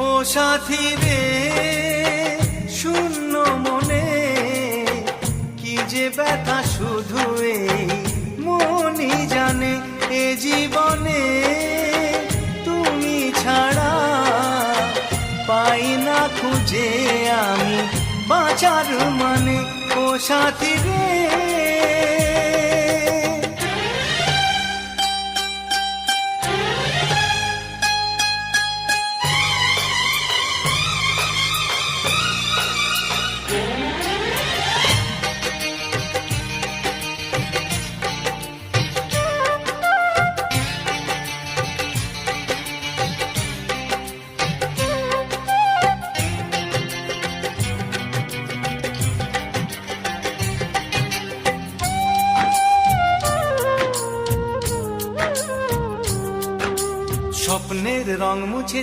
ও সাথী রে শূন্য মনে কি যে ব্যথা শুধু এই মনই জানে। এ জীবনে তুমি ছাড়া পাই না খুঁজে আমি বাঁচার মানে। ও সাথী রে স্বপ্নের রং মুছে